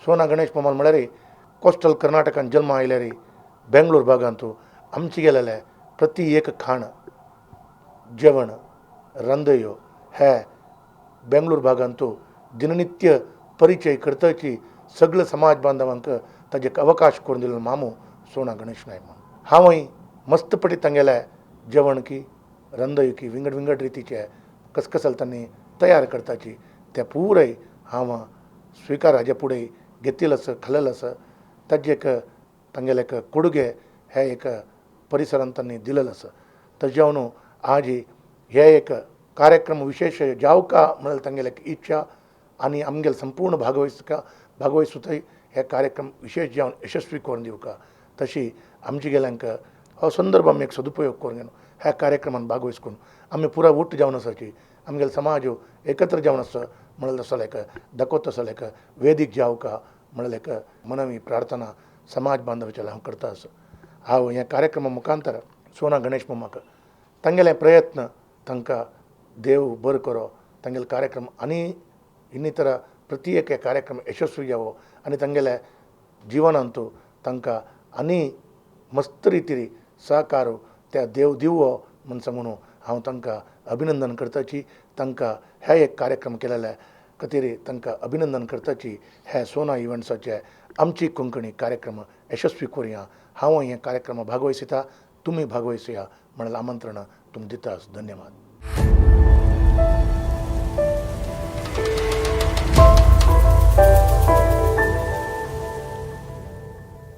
सोना गणेश पमाल म्हळ्यार कोस्टल कर्नाटकान जल्मा आयल्यार बेंगलोर भागांतू आमचे गेलेले प्रति एक खाण जेवण रांदयो हे बेंगलोर भागांतू दिननित्य परिचय करताची सगळे समाज बांधवांक ताजे अवकाश करून दिलो मामू सोना गणेश नायक हांवय मस्तपटी तांगेले जेवण की रांदयो की विंगड विंगड रितीचे कसकसल तांणी तयार करताची ते पुराय हांव स्विकार हाजे फुडें घेतिल आसा खालेल आसा ताजे एक तांगेले एक कोडगे हे एक परिसरांत तांणी दिलेलो आसा ताजे न्हू आज हे एक कार्यक्रम विशेष जावका म्हणल्यार तांगेले एक इच्छा आनी आमगेले संपूर्ण भागवयसुताय हे कार्यक्रम विशेष जावन यशस्वी करून दिवका तशी आमचे गेल्यांक हो संदर्भ आमी एक सदुपयोग करून घेवन ह्या कार्यक्रमान भागवयस करून आमी पुरा उठ जावन आसाची आमगेले समाज एकत्र जावन आसा म्हणल्यार तसो एक दाखोवता तसो एक वेदीक जावका म्हणल्यार एक मनवी प्रार्थना समाज बांधवाचे हांव करता आसा हांव ह्या कार्यक्रमा मुखांतर सोना गणेश मम्माक तांगेले प्रयत्न तांकां देव बरो करो तांगेले कार्यक्रम आनी ಇನ್ನಿತರ ಪ್ರತಿಯೇಕ ಕಾರ್ಯಕ್ರಮ ಯಶಸ್ವಿ जावो आनी तांगेल्या जिवनांतू तांकां आनी मस्त रितीन सहकार त्या देव दिवो म्हूण सांगून हांव तांकां अभिनंदन करताची तांकां हे एक कार्यक्रम केलेल्या खातीर तांकां अभिनंदन करताची हे सोना इव्हेंट्साचे आमची कोंकणी कार्यक्रम यशस्वी करुया हांव हे कार्यक्रम भागवयसिता तुमी भागवयसुया म्हणल्यार आमंत्रण तुमकां दिता धन्यवाद.